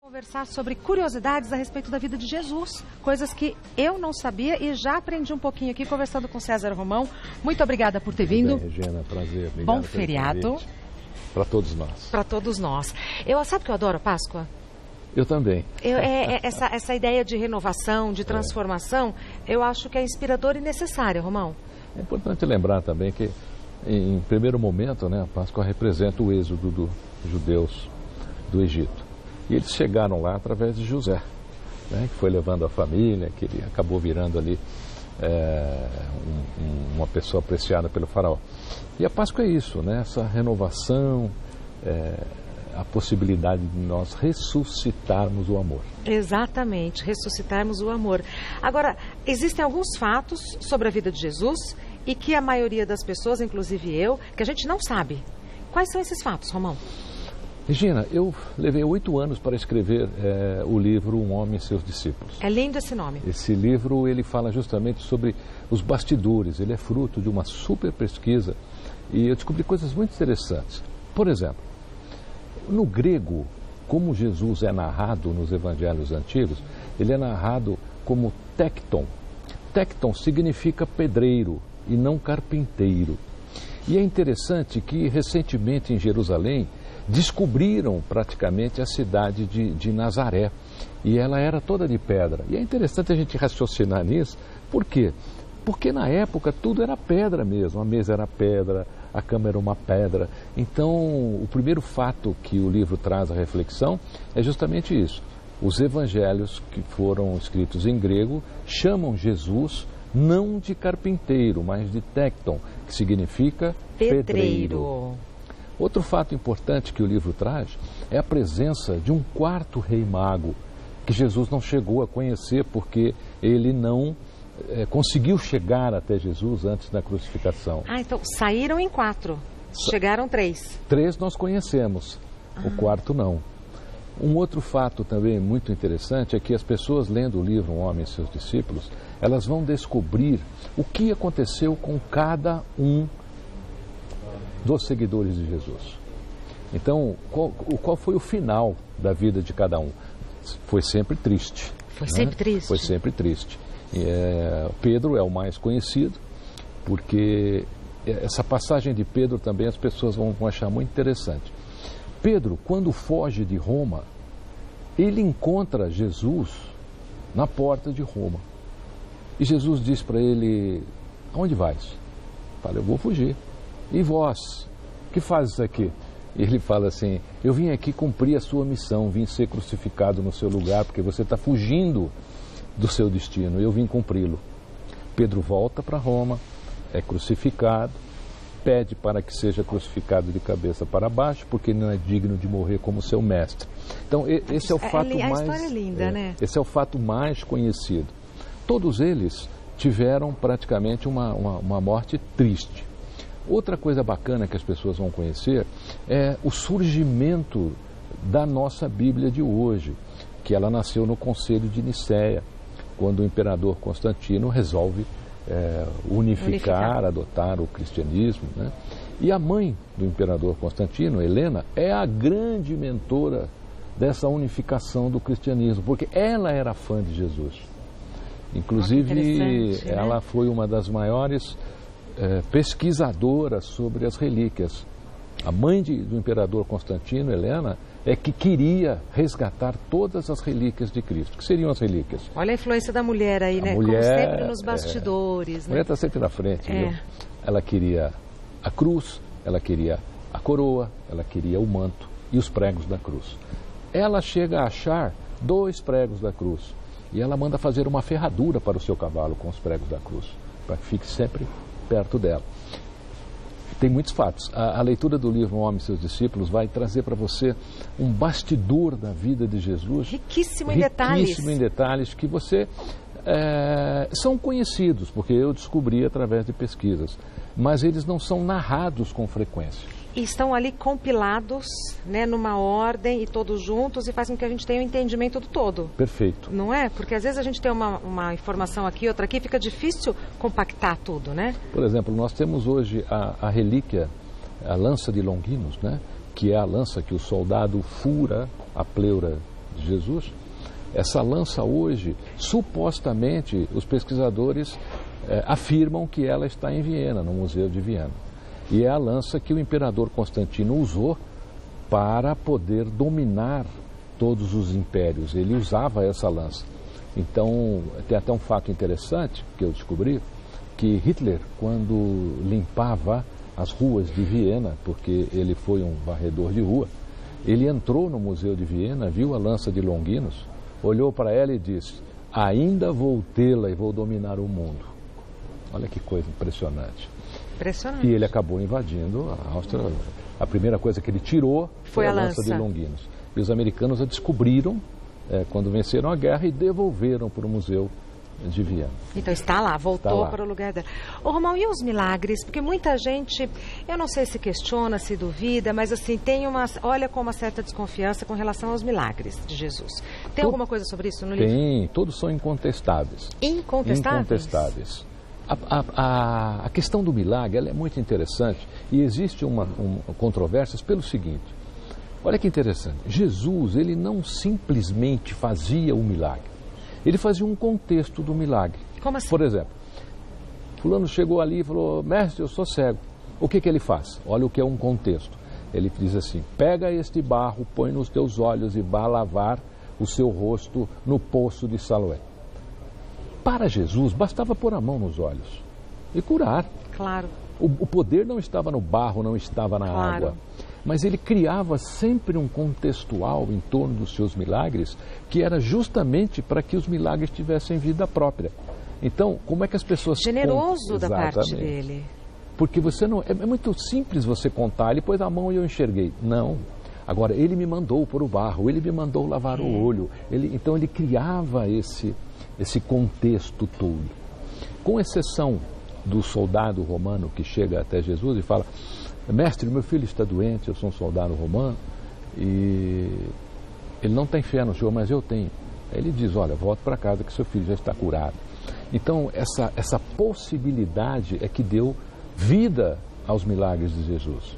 Conversar sobre curiosidades a respeito da vida de Jesus, coisas que eu não sabia e já aprendi um pouquinho aqui conversando com César Romão. Muito obrigada por ter vindo. Bem, Regina, prazer. Obrigado. Bom feriado. Para todos nós. Para todos nós. Sabe que eu adoro a Páscoa? Eu também. Essa ideia de renovação, de transformação, eu acho que é inspiradora e necessária, Romão. É importante lembrar também que, em primeiro momento, né, a Páscoa representa o êxodo dos judeus do Egito. E eles chegaram lá através de José, né, que foi levando a família, que ele acabou virando ali uma pessoa apreciada pelo faraó. E a Páscoa é isso, né, essa renovação, a possibilidade de nós ressuscitarmos o amor. Exatamente, ressuscitarmos o amor. Agora, existem alguns fatos sobre a vida de Jesus e que a maioria das pessoas, inclusive eu, que a gente não sabe. Quais são esses fatos, Romão? Regina, eu levei 8 anos para escrever o livro Um Homem e Seus Discípulos. É lindo esse nome. Esse livro, ele fala justamente sobre os bastidores. Ele é fruto de uma super pesquisa e eu descobri coisas muito interessantes. Por exemplo, no grego, como Jesus é narrado nos evangelhos antigos, ele é narrado como tecton. Tecton significa pedreiro e não carpinteiro. E é interessante que recentemente em Jerusalém descobriram praticamente a cidade de Nazaré. E ela era toda de pedra. E é interessante a gente raciocinar nisso. Por quê? Porque na época tudo era pedra mesmo. A mesa era pedra, a cama era uma pedra. Então, o primeiro fato que o livro traz à reflexão é justamente isso. Os evangelhos que foram escritos em grego chamam Jesus não de carpinteiro, mas de tecton, que significa pedreiro. Outro fato importante que o livro traz é a presença de um quarto rei mago, que Jesus não chegou a conhecer porque ele não conseguiu chegar até Jesus antes da crucificação. Então saíram em 4, chegaram 3. 3 nós conhecemos, o quarto não. Um outro fato também muito interessante é que as pessoas lendo o livro Um Homem e Seus Discípulos, elas vão descobrir o que aconteceu com cada um dos seguidores de Jesus. Então, qual foi o final da vida de cada um? Foi sempre triste. Foi sempre triste? Foi sempre triste. Pedro é o mais conhecido, porque essa passagem de Pedro também as pessoas vão achar muito interessante. Pedro, quando foge de Roma, ele encontra Jesus na porta de Roma. E Jesus diz para ele: aonde vais? Fala: eu vou fugir. E vós, que fazes aqui? E ele fala assim: eu vim aqui cumprir a sua missão, vim ser crucificado no seu lugar, porque você está fugindo do seu destino, eu vim cumpri-lo. Pedro volta para Roma, é crucificado, pede para que seja crucificado de cabeça para baixo, porque não é digno de morrer como seu mestre. Então, esse é o fato mais... A história é linda, né? Esse é o fato mais conhecido. Todos eles tiveram praticamente uma morte triste. Outra coisa bacana que as pessoas vão conhecer é o surgimento da nossa Bíblia de hoje, que ela nasceu no Concílio de Nicéia, quando o imperador Constantino resolve unificar, adotar o cristianismo, né? E a mãe do imperador Constantino, Helena, é a grande mentora dessa unificação do cristianismo, porque ela era fã de Jesus. Inclusive, ela foi uma das maiores pesquisadora sobre as relíquias. A mãe do imperador Constantino, Helena, é que queria resgatar todas as relíquias de Cristo. Que seriam as relíquias? Olha a influência da mulher aí, né? Mulher, como sempre nos bastidores. A mulher está sempre na frente, viu? Ela queria a cruz, ela queria a coroa, ela queria o manto e os pregos da cruz. Ela chega a achar 2 pregos da cruz e ela manda fazer uma ferradura para o seu cavalo com os pregos da cruz, para que fique sempre perto dela. Tem muitos fatos. A leitura do livro Um Homem e Seus Discípulos vai trazer para você um bastidor da vida de Jesus. Riquíssimo em detalhes. Riquíssimo em detalhes que você... são conhecidos, porque eu descobri através de pesquisas, mas eles não são narrados com frequência. E estão ali compilados, né, numa ordem e todos juntos e faz com que a gente tenha o entendimento do todo. Perfeito. Não é? Porque às vezes a gente tem uma informação aqui, outra aqui, fica difícil compactar tudo, né? Por exemplo, nós temos hoje a relíquia, a lança de Longinos, né, que é a lança que o soldado fura a pleura de Jesus. Essa lança hoje, supostamente, os pesquisadores afirmam que ela está em Viena, no Museu de Viena. E é a lança que o imperador Constantino usou para poder dominar todos os impérios. Ele usava essa lança. Então, tem até um fato interessante que eu descobri, que Hitler, quando limpava as ruas de Viena, porque ele foi um varredor de rua, ele entrou no Museu de Viena, viu a lança de Longinos, olhou para ela e disse: ainda vou tê-la e vou dominar o mundo. Olha que coisa impressionante. Impressionante. E ele acabou invadindo a Áustria. A primeira coisa que ele tirou foi a lança de Longinos. E os americanos a descobriram quando venceram a guerra e devolveram para o Museu de Viena. Então está lá, voltou para o lugar dela. Ô Romão, e os milagres? Porque muita gente, eu não sei se questiona, se duvida, mas assim, olha com uma certa desconfiança com relação aos milagres de Jesus. Tem alguma coisa sobre isso no livro? Tem, todos são incontestáveis. Incontestáveis? Incontestáveis. A questão do milagre ela é muito interessante e existe uma controvérsia pelo seguinte. Olha que interessante. Jesus, ele não simplesmente fazia o milagre. Ele fazia um contexto do milagre. Como assim? Por exemplo, fulano chegou ali e falou: mestre, eu sou cego. O que ele faz? Olha o que é um contexto. Ele diz assim: pega este barro, põe nos teus olhos e vá lavar o seu rosto no poço de Siloé. Para Jesus, bastava pôr a mão nos olhos e curar. Claro. O poder não estava no barro, não estava na água. Mas ele criava sempre um contextual em torno dos seus milagres, que era justamente para que os milagres tivessem vida própria. Então, como é que as pessoas... Generoso da parte dele. Porque você não... É muito simples você contar, ele pôs a mão e eu enxerguei. Não. Agora, ele me mandou pôr o barro, ele me mandou lavar o olho. Então, ele criava esse contexto todo. Com exceção do soldado romano que chega até Jesus e fala: mestre, meu filho está doente, eu sou um soldado romano e ele não tem fé no Senhor, mas eu tenho. Aí ele diz: olha, volta para casa que seu filho já está curado. Então, essa possibilidade é que deu vida aos milagres de Jesus.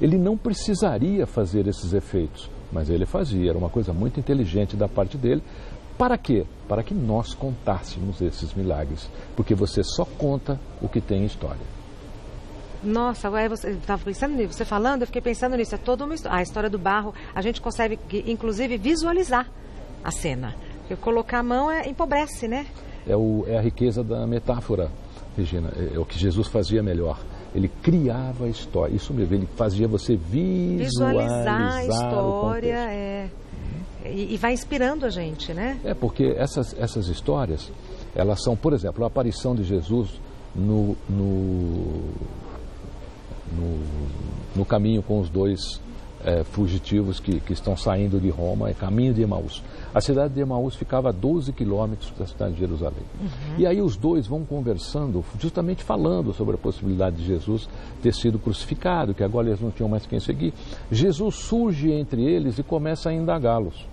Ele não precisaria fazer esses efeitos, mas ele fazia, era uma coisa muito inteligente da parte dele. Para quê? Para que nós contássemos esses milagres, porque você só conta o que tem história. Nossa, agora você estava pensando nisso, você falando, eu fiquei pensando nisso, é toda uma história. A história do barro, a gente consegue, inclusive, visualizar a cena. Porque colocar a mão empobrece, né? É a riqueza da metáfora, Regina, é o que Jesus fazia melhor. Ele criava a história, isso mesmo, ele fazia você visualizar a história, E vai inspirando a gente, né? Porque essas histórias, elas são, por exemplo, a aparição de Jesus no caminho com os dois fugitivos que estão saindo de Roma, caminho de Emaús. A cidade de Emaús ficava a 12 quilômetros da cidade de Jerusalém. E aí os dois vão conversando, justamente falando sobre a possibilidade de Jesus ter sido crucificado, que agora eles não tinham mais quem seguir. Jesus surge entre eles e começa a indagá-los.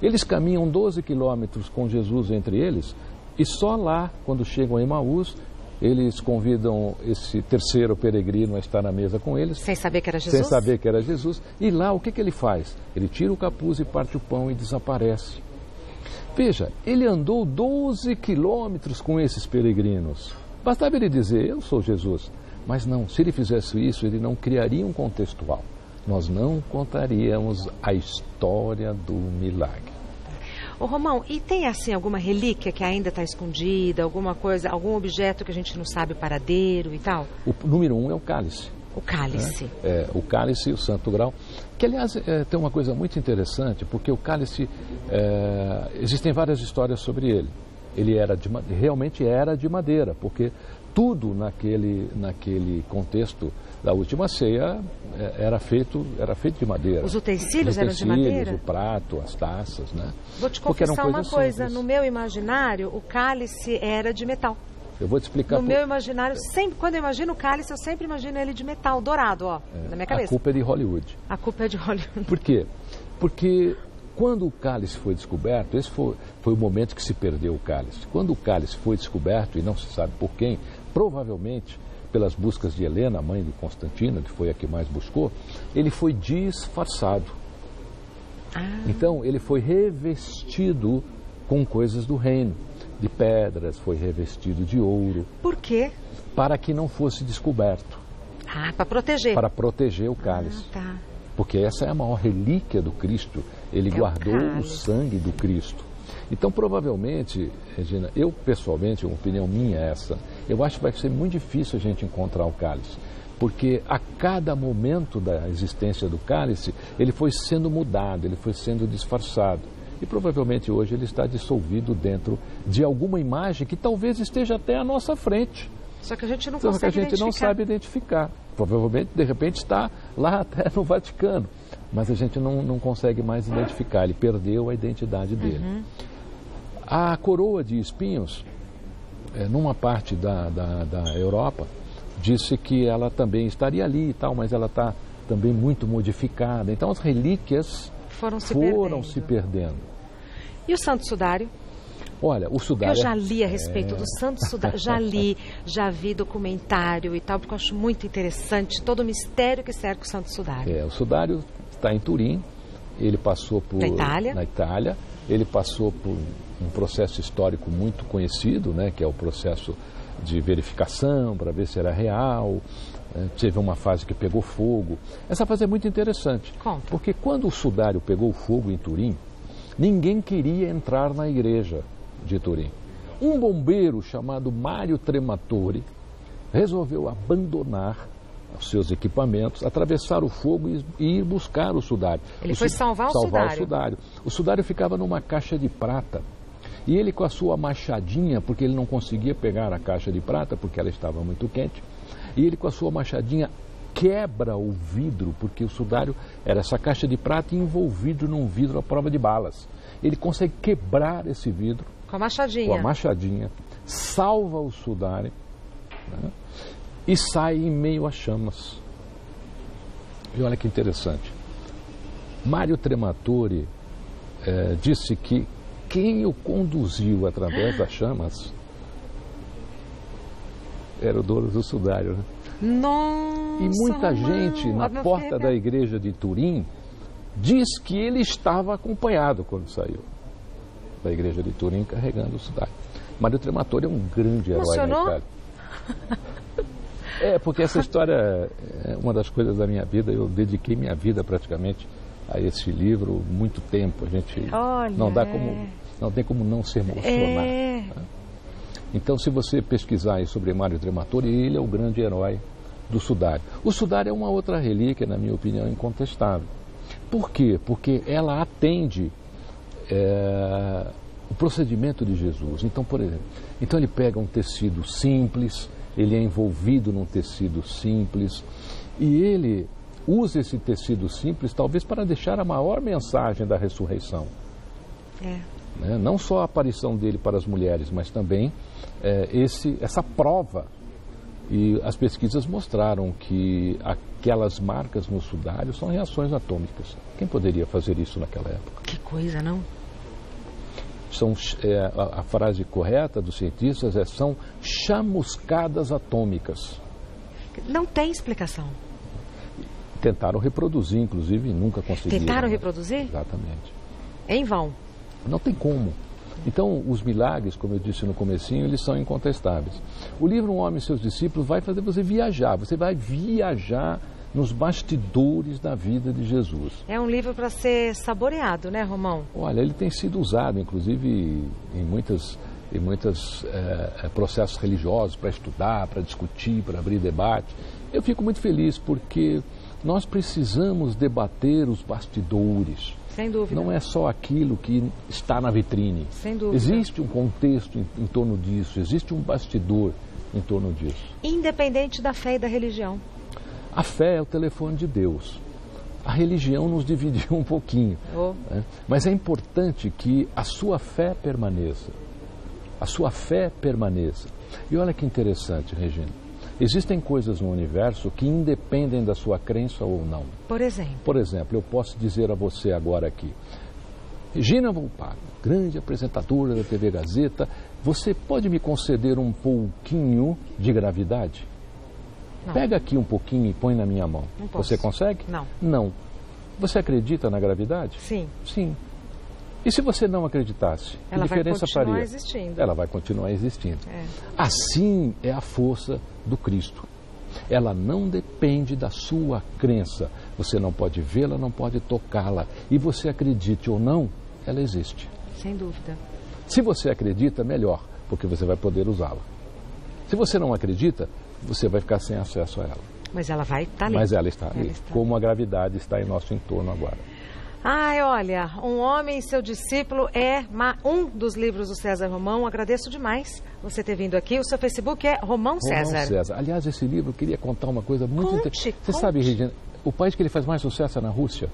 Eles caminham 12 quilômetros com Jesus entre eles e só lá, quando chegam a Emaús, eles convidam esse terceiro peregrino a estar na mesa com eles. Sem saber que era Jesus? Sem saber que era Jesus. E lá, o que ele faz? Ele tira o capuz e parte o pão e desaparece. Veja, ele andou 12 quilômetros com esses peregrinos. Bastava ele dizer: eu sou Jesus. Mas não, se ele fizesse isso, ele não criaria um contextual. Nós não contaríamos a história do milagre. Ô Romão, e tem assim alguma relíquia que ainda está escondida, alguma coisa, algum objeto que a gente não sabe o paradeiro e tal? O número 1 é o cálice. O cálice. O cálice e o santo grau. Que, aliás, tem uma coisa muito interessante, porque o cálice, existem várias histórias sobre ele. Ele realmente era de madeira, porque tudo naquele contexto da última ceia era feito de madeira. Os utensílios eram de madeira? O prato, as taças, né? Vou te confessar uma coisa, no meu imaginário, o cálice era de metal. Eu vou te explicar. Meu imaginário, sempre, quando eu imagino o cálice, eu sempre imagino ele de metal, dourado, na minha cabeça. A culpa é de Hollywood. A culpa é de Hollywood. Por quê? Porque quando o cálice foi descoberto, esse foi o momento que se perdeu o cálice. Quando o cálice foi descoberto, e não se sabe por quem, provavelmente pelas buscas de Helena, a mãe de Constantino, que foi a que mais buscou, ele foi disfarçado. Então, ele foi revestido com coisas do reino, de pedras, foi revestido de ouro. Por quê? Para que não fosse descoberto. Para proteger. Para proteger o cálice. Tá. Porque essa é a maior relíquia do Cristo. Ele guardou o sangue do Cristo. Então, provavelmente, Regina, eu pessoalmente, uma opinião minha é essa, eu acho que vai ser muito difícil a gente encontrar o cálice. Porque a cada momento da existência do cálice, ele foi sendo mudado, ele foi sendo disfarçado. E provavelmente hoje ele está dissolvido dentro de alguma imagem que talvez esteja até à nossa frente. Só que a gente não Só consegue que a gente não sabe identificar. Provavelmente, de repente, está lá até no Vaticano. Mas a gente não consegue mais identificar. Ele perdeu a identidade dele. A coroa de espinhos, numa parte da Europa, disse que ela também estaria ali e tal, mas ela está também muito modificada. Então as relíquias foram se perdendo. E o Santo Sudário? Olha, o sudário... Eu já li a respeito do Santo Sudário, já vi documentário e tal, porque eu acho muito interessante todo o mistério que cerca o Santo Sudário. O sudário está em Turim, ele passou por... Na Itália. Ele passou por um processo histórico muito conhecido, né, que é o processo de verificação para ver se era real. Teve uma fase que pegou fogo. Essa fase é muito interessante. Conta. Porque quando o sudário pegou fogo em Turim, ninguém queria entrar na igreja de Turim. Um bombeiro chamado Mário Trematore resolveu abandonar os seus equipamentos, atravessar o fogo e ir buscar o sudário. Ele foi salvar o sudário. O sudário ficava numa caixa de prata. E ele, com a sua machadinha, porque ele não conseguia pegar a caixa de prata, porque ela estava muito quente, e ele, com a sua machadinha, quebra o vidro, porque o sudário era essa caixa de prata envolvido num vidro à prova de balas. Ele consegue quebrar esse vidro com a machadinha, salva o sudário, né, e sai em meio a chamas. E olha que interessante. Mário Trematore disse que quem o conduziu através das chamas era o dono do sudário. Né? Nossa, e muita gente na porta da igreja de Turim diz que ele estava acompanhado quando saiu da igreja de Turim carregando o sudário. Mário Trematore é um grande herói na Itália. Porque essa história é uma das coisas da minha vida. Eu dediquei minha vida praticamente a esse livro, muito tempo. A gente não tem como não se emocionar. Né? Então, se você pesquisar aí sobre Mário Trematore, ele é o grande herói do sudário. O sudário é uma outra relíquia, na minha opinião, incontestável. Por quê? Porque ela atende o procedimento de Jesus. Então, por exemplo, ele pega um tecido simples, ele é envolvido num tecido simples e ele usa esse tecido simples talvez para deixar a maior mensagem da ressurreição. Né? Não só a aparição dele para as mulheres, mas também essa prova. E as pesquisas mostraram que aquelas marcas no sudário são reações atômicas. Quem poderia fazer isso naquela época? Que coisa, não? A frase correta dos cientistas são chamuscadas atômicas. Não tem explicação. Tentaram reproduzir, inclusive, e nunca conseguiram. Tentaram reproduzir? Exatamente. Em vão. Não tem como. Então, os milagres, como eu disse no comecinho, eles são incontestáveis. O livro Um Homem e Seus Discípulos vai fazer você viajar. Você vai viajar nos bastidores da vida de Jesus. É um livro para ser saboreado, né, Romão? Olha, ele tem sido usado, inclusive, em muitos processos religiosos, para estudar, para discutir, para abrir debate. Eu fico muito feliz porque nós precisamos debater os bastidores. Sem dúvida. Não é só aquilo que está na vitrine. Sem dúvida. Existe um contexto em torno disso, existe um bastidor em torno disso. Independente da fé e da religião. A fé é o telefone de Deus. A religião nos dividiu um pouquinho. Né? Mas é importante que a sua fé permaneça. A sua fé permaneça. E olha que interessante, Regina. Existem coisas no universo que independem da sua crença ou não. Por exemplo? Por exemplo, eu posso dizer a você agora aqui. Regina Volpato, grande apresentadora da TV Gazeta, você pode me conceder um pouquinho de gravidade? Não. Pega aqui um pouquinho e põe na minha mão. Não posso. Você consegue? Não. Não. Você acredita na gravidade? Sim. Sim. E se você não acreditasse, que diferença faria? Ela vai continuar existindo. Ela vai continuar existindo. É. Assim é a força do Cristo. Ela não depende da sua crença. Você não pode vê-la, não pode tocá-la. E você acredite ou não, ela existe. Sem dúvida. Se você acredita, melhor, porque você vai poder usá-la. Se você não acredita, você vai ficar sem acesso a ela. Mas ela vai estar ali. Mas ela está ali, como a gravidade está em nosso entorno agora. Ai, olha, Um Homem e Seu Discípulo é um dos livros do César Romão. Agradeço demais você ter vindo aqui. O seu Facebook é Romão César. Romão César. Aliás, esse livro, eu queria contar uma coisa muito interessante. Você sabe, Regina, o país que ele faz mais sucesso é na Rússia.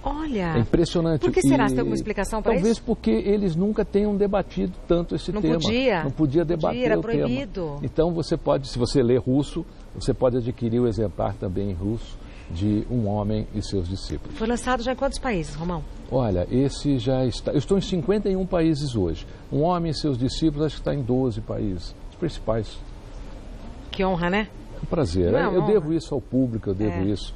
Olha, é impressionante. Por que será? Você tem alguma explicação para isso? Talvez porque eles nunca tenham debatido tanto esse tema. Não podia debater era o proibido. Tema. Então você pode, se você lê russo, você pode adquirir o exemplar também em russo de Um Homem e Seus Discípulos. Foi lançado já em quantos países, Romão? Olha, esse já está... Eu estou em 51 países hoje. Um Homem e Seus Discípulos acho que está em 12 países, os principais. Que honra, né? É um prazer. Eu devo isso ao público, eu devo isso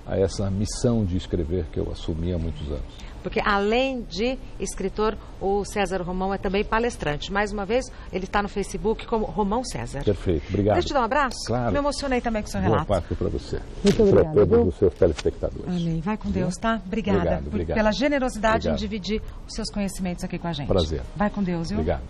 a essa missão de escrever que eu assumi há muitos anos. Porque além de escritor, o César Romão é também palestrante. Mais uma vez, ele está no Facebook como Romão César. Perfeito, obrigado. Deixa eu te dar um abraço. Claro. Me emocionei também com o seu relato. Boa Páscoa para você. Muito obrigada. Para todos os seus telespectadores. Amém. Vai com Deus, tá? Obrigada obrigado. pela generosidade em dividir os seus conhecimentos aqui com a gente. Prazer. Vai com Deus, viu? Obrigado.